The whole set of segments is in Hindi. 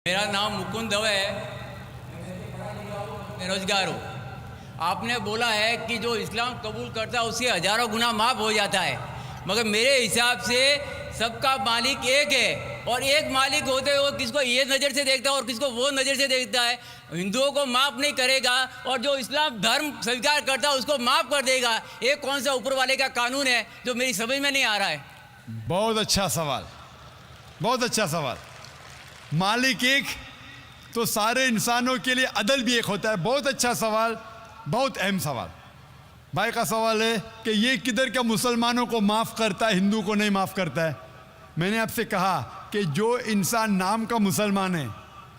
मेरा नाम मुकुंद दवे है, बेरोजगार हूँ। आपने बोला है कि जो इस्लाम कबूल करता है उसके हजारों गुनाह माफ़ हो जाता है, मगर मेरे हिसाब से सबका मालिक एक है और एक मालिक होते हुए किसको ये नज़र से देखता है और किसको वो नज़र से देखता है। हिंदुओं को माफ़ नहीं करेगा और जो इस्लाम धर्म स्वीकार करता है उसको माफ़ कर देगा। ये कौन सा ऊपर वाले का कानून है जो मेरी समझ में नहीं आ रहा है। बहुत अच्छा सवाल, बहुत अच्छा सवाल। मालिक एक तो सारे इंसानों के लिए अदल भी एक होता है। बहुत अच्छा सवाल, बहुत अहम सवाल। भाई का सवाल है कि ये किधर का मुसलमानों को माफ़ करता है, हिंदू को नहीं माफ़ करता है। मैंने आपसे कहा कि जो इंसान नाम का मुसलमान है,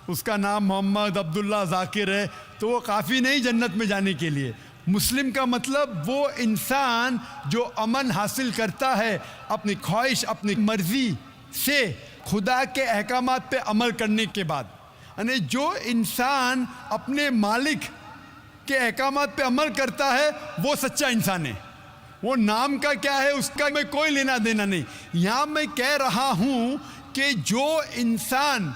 उसका नाम मोहम्मद अब्दुल्ला जाकिर है, तो वो काफ़ी नहीं जन्नत में जाने के लिए। मुस्लिम का मतलब वो इंसान जो अमन हासिल करता है अपनी ख्वाहिश, अपनी मर्ज़ी से खुदा के अहकामात पे अमल करने के बाद। यानी जो इंसान अपने मालिक के अहकामात पे अमल करता है वो सच्चा इंसान है। वो नाम का क्या है उसका मैं कोई लेना देना नहीं। यहाँ मैं कह रहा हूँ कि जो इंसान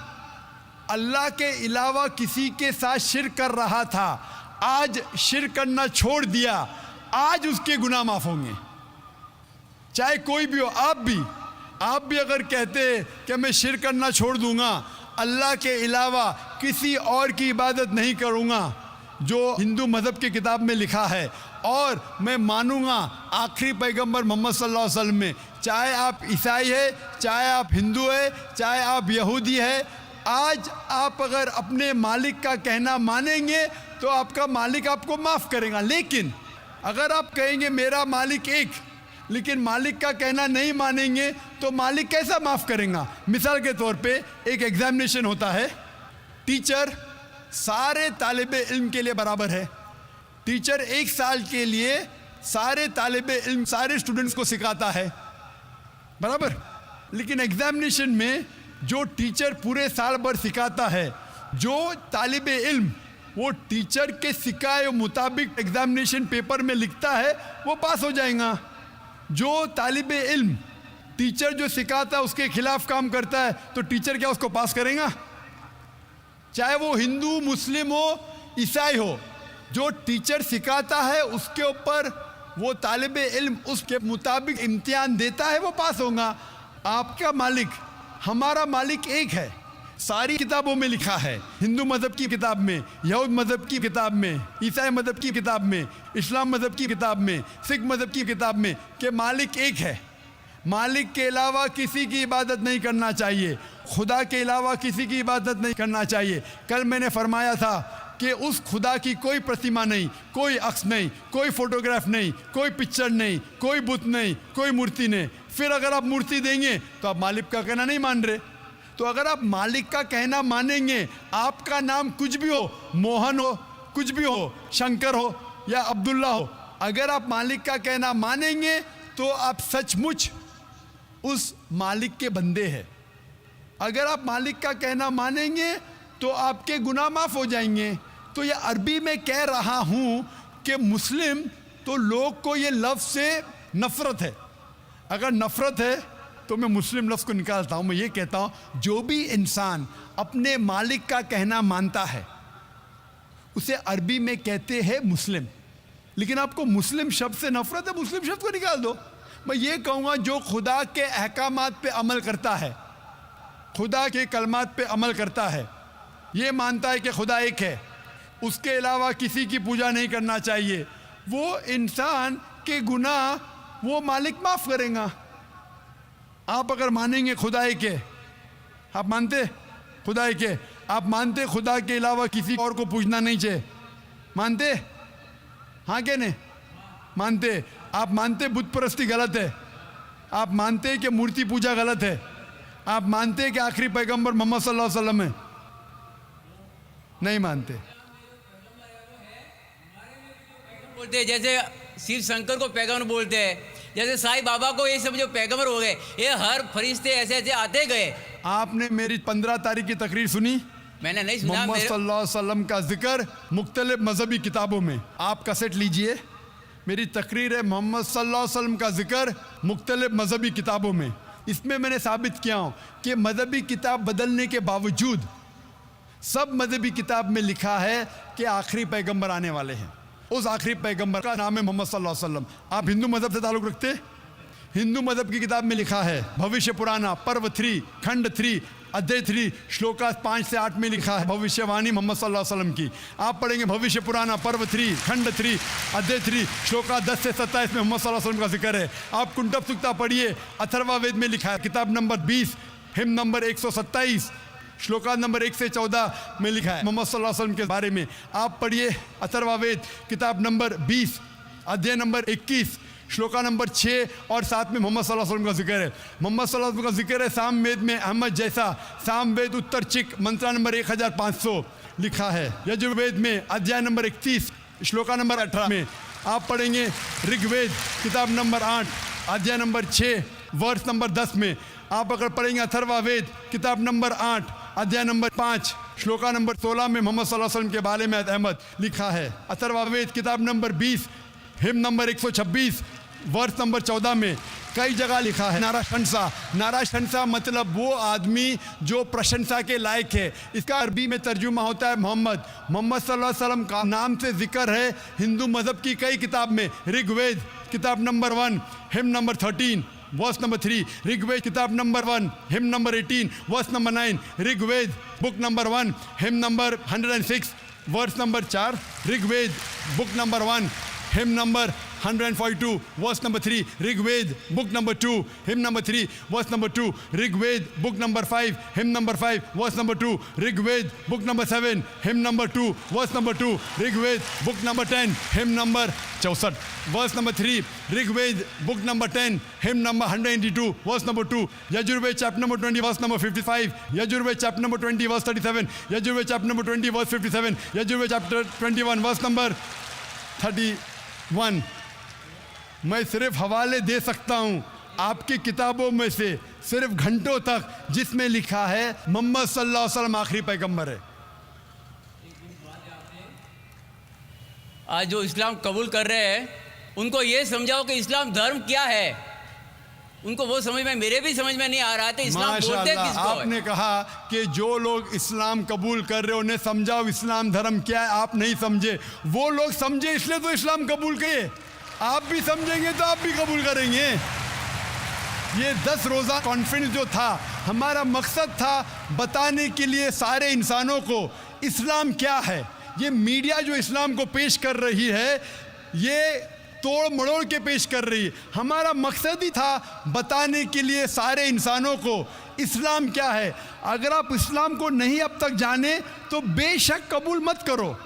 अल्लाह के अलावा किसी के साथ शिर्क कर रहा था, आज शिर्क करना छोड़ दिया, आज उसके गुनाह माफ़ होंगे। चाहे कोई भी हो, आप भी अगर कहते कि मैं शिर्क करना छोड़ दूंगा, अल्लाह के अलावा किसी और की इबादत नहीं करूंगा जो हिंदू मज़हब की किताब में लिखा है, और मैं मानूंगा आखिरी पैगंबर मोहम्मद सल्लल्लाहु अलैहि वसल्लम में, चाहे आप ईसाई है, चाहे आप हिंदू है, चाहे आप यहूदी है, आज आप अगर अपने मालिक का कहना मानेंगे तो आपका मालिक आपको माफ़ करेगा। लेकिन अगर आप कहेंगे मेरा मालिक एक, लेकिन मालिक का कहना नहीं मानेंगे तो मालिक कैसा माफ़ करेगा। मिसाल के तौर पे एक एग्जामिनेशन होता है, टीचर सारे तालिबे इल्म के लिए बराबर है। टीचर एक साल के लिए सारे तालिबे इल्म, सारे स्टूडेंट्स को सिखाता है, बराबर। लेकिन एग्जामिनेशन में जो टीचर पूरे साल भर सिखाता है, जो तालिबे इल्म वो टीचर के सिखाए मुताबिक एग्जामिनेशन पेपर में लिखता है, वो पास हो जाएगा। जो तालिबे इल्म टीचर जो सिखाता है उसके खिलाफ काम करता है तो टीचर क्या उसको पास करेगा? चाहे वो हिंदू, मुस्लिम हो, ईसाई हो, जो टीचर सिखाता है उसके ऊपर वो तालिबे इल्म उसके मुताबिक इम्तिहान देता है, वो पास होगा। आपका मालिक, हमारा मालिक एक है। सारी किताबों में लिखा है, हिंदू मज़हब की किताब में, यहूद मज़हब की किताब में, ईसाई मज़हब की किताब में, इस्लाम मज़हब की किताब में, सिख मज़हब की किताब में, कि मालिक एक है। मालिक के अलावा किसी की इबादत नहीं करना चाहिए, खुदा के अलावा किसी की इबादत नहीं करना चाहिए। कल मैंने फरमाया था कि उस खुदा की कोई प्रतिमा नहीं, कोई अक्स नहीं, कोई फोटोग्राफ नहीं, कोई पिक्चर नहीं, कोई बुत नहीं, कोई मूर्ति नहीं। फिर अगर आप मूर्ति देंगे तो आप मालिक का कहना नहीं मान रहे। तो अगर आप मालिक का कहना मानेंगे, आपका नाम कुछ भी हो, मोहन हो, कुछ भी हो, शंकर हो या अब्दुल्ला हो, अगर आप मालिक का कहना मानेंगे तो आप सचमुच उस मालिक के बंदे हैं। अगर आप मालिक का कहना मानेंगे तो आपके गुनाह माफ़ हो जाएंगे। तो ये अरबी में कह रहा हूँ कि मुस्लिम तो लोग को ये लफ्ज़ से नफ़रत है। अगर नफ़रत है तो मैं मुस्लिम लफ्ज़ को निकालता हूँ। मैं ये कहता हूँ जो भी इंसान अपने मालिक का कहना मानता है उसे अरबी में कहते हैं मुस्लिम। लेकिन आपको मुस्लिम शब्द से नफ़रत है, मुस्लिम शब्द को निकाल दो। मैं ये कहूँगा जो खुदा के अहकामात पे अमल करता है, खुदा के कलमात पे अमल करता है, ये मानता है कि खुदा एक है, उसके अलावा किसी की पूजा नहीं करना चाहिए, वो इंसान के गुनाह वो मालिक माफ़ करेगा। आप अगर मानेंगे खुदा एक है, आप मानते खुदा एक है, आप मानते खुदा के अलावा किसी और को पूछना नहीं चाहिए, मानते? हाँ क्या नहीं मानते? आप मानते बुत परस्ती गलत है, आप मानते कि मूर्ति पूजा गलत है, आप मानते कि आखिरी पैगंबर मोहम्मद सल्लल्लाहु अलैहि वसल्लम है? नहीं मानते। बोलते हैं जैसे शिव शंकर को पैगंबर बोलते हैं, जैसे साईं बाबा को ये सब जो पैगंबर हो गए, ये हर फरिश्ते ऐसे ऐसे आते गए। आपने मेरी 15 तारीख की तकरीर सुनी? मैंने नहीं सुना। मोहम्मद सल्लल्लाहु अलैहि वसल्लम का जिक्र मुख्तलिफ मजहबी किताबों में, आप कैसेट लीजिए, मेरी तकरीर है मोहम्मद सल्लल्लाहु अलैहि वसल्लम का जिक्र मुख्तलिफ मजहबी किताबों में। इसमें मैंने साबित किया हूँ कि मजहबी किताब बदलने के बावजूद सब मजहबी किताब में लिखा है कि आखिरी पैगंबर आने वाले हैं। उस आखिरी पैगंबर का नाम है मोहम्मद सल्लल्लाहु अलैहि वसल्लम। आप हिंदू मजहब से ताल्लुक़ रखते? हिंदू मजहब की किताब में लिखा है, भविष्य पुराना पर्व 3 खंड 3 अध्याय 3 श्लोका 5 से 8 में लिखा है भविष्यवाणी मोहम्मद सल्लल्लाहु अलैहि वसल्लम की। आप पढ़ेंगे भविष्य पुराना पर्व 3 खंड 3 अध्याय 3 श्लोका 10 से 27 में मोहम्मद सल्लल्लाहु अलैहि वसल्लम का जिक्र है। आप कुंटब सुक्ता पढ़िए, अथर्वा वेद में लिखा है, किताब number 20 him number 127 shloka number 1 से 14 में लिखा है मोहम्मद सल्लल्लाहु अलैहि वसल्लम के बारे में। आप पढ़िए अथर्वा वेद किताब नंबर 20 अध्याय नंबर 21 श्लोका नंबर 6 और 7 में मोहम्मद सल्लल्लाहु अलैहि वसल्लम का जिक्र है। मोहम्मद सल्लल्लाहु अलैहि वसल्लम का जिक्र है साम वेद में अहमद जैसा, साम वेद उत्तर चिक मंत्रा नंबर 1500 लिखा है। यजुर्वेद में अध्याय नंबर 31 श्लोका नंबर 18 में। आप पढ़ेंगे ऋग्वेद किताब नंबर 8 अध्याय नंबर 6 वर्ष नंबर 10 में। आप अगर पढ़ेंगे अथर्वा वेद किताब नंबर 8 अध्याय नंबर 5 श्लोका नंबर 16 में मोहम्मद सल्लल्लाहु अलैहि वसल्लम के बारे में अहमद लिखा है। अथर्वा वेद किताब नंबर 20 हिम नंबर 126 वर्ष नंबर 14 में कई जगह लिखा है नाराशंसा मतलब वो आदमी जो प्रशंसा के लायक है। इसका अरबी में तर्जुमा होता है मोहम्मद सल्लल्लाहु अलैहि वसल्लम का नाम से जिक्र है हिंदू मज़हब की कई किताब में। ऋग्वेद किताब number 1 hymn number 13 verse number 3, Rigveda किताब number 1 hymn number 18 verse number 9, Rigveda book number 1 hymn number 106 verse number 4, Rigveda book number 1 hymn number 142 verse number 3, Rigveda book number 2 hymn number 3 verse number 2, Rigveda book number 5 hymn number 5 verse number 2, Rigveda book number 7 hymn number 2 verse number 2, Rigveda book number 10 hymn number 64 verse number 3, Rigveda book number 10 hymn number 182 verse number 2, Yajurveda chapter number 20 verse number 55, Yajurveda chapter number 20 verse 37, Yajurveda chapter number 20 verse 57, Yajurveda chapter 21 verse number 31। मैं सिर्फ हवाले दे सकता हूँ आपकी किताबों में से सिर्फ घंटों तक जिसमें लिखा है मोहम्मद सल्लल्लाहु अलैहि वसल्लम आखिरी पैगंबर है। आज जो इस्लाम कबूल कर रहे हैं उनको ये समझाओ कि इस्लाम धर्म क्या है। उनको वो समझ में, मेरे भी समझ में नहीं आ रहा था इस्लाम बोलते किसको है। आपने कहा कि जो लोग इस्लाम कबूल कर रहे हैं उन्हें समझाओ इस्लाम धर्म क्या है। आप नहीं समझे, वो लोग समझे इसलिए तो इस्लाम कबूल किए। आप भी समझेंगे तो आप भी कबूल करेंगे। ये 10 रोज़ा कॉन्फ्रेंस जो था, हमारा मकसद था बताने के लिए सारे इंसानों को इस्लाम क्या है। ये मीडिया जो इस्लाम को पेश कर रही है ये तोड़ मड़ोड़ के पेश कर रही है। हमारा मकसद ही था बताने के लिए सारे इंसानों को इस्लाम क्या है। अगर आप इस्लाम को नहीं अब तक जाने तो बेशक कबूल मत करो।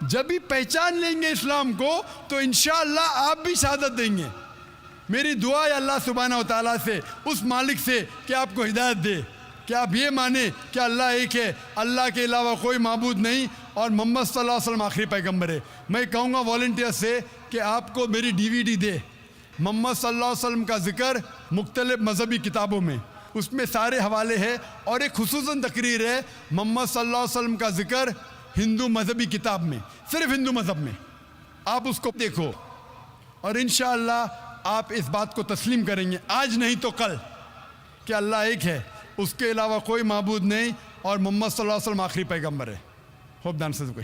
जब भी पहचान लेंगे इस्लाम को तो इंशाअल्लाह आप भी शहादत देंगे। मेरी दुआ है अल्लाह सुब्हानहू व तआला से, उस मालिक से कि आपको हिदायत दे कि आप ये माने कि अल्लाह एक है, अल्लाह के अलावा कोई माबूद नहीं और मोहम्मद सल्लल्लाहु अलैहि वसल्लम आखिरी पैगंबर है। मैं कहूँगा वॉलंटियर से कि आपको मेरी DVD दे मोहम्मद सल्लल्लाहु अलैहि वसल्लम का जिक्र मुख्तलिफ मजहबी किताबों में, उसमें सारे हवाले हैं और एक खुसूसन तकरीर है मोहम्मद सल्लल्लाहु अलैहि वसल्लम का जिक्र हिंदू मजहबी किताब में, सिर्फ हिंदू मजहब में। आप उसको देखो और इंशाअल्लाह आप इस बात को तस्लीम करेंगे आज नहीं तो कल कि अल्लाह एक है, उसके अलावा कोई माबूद नहीं और मोहम्मद सल्लल्लाहु अलैहि वसल्लम आखिरी पैगंबर है। Hope the answer the question.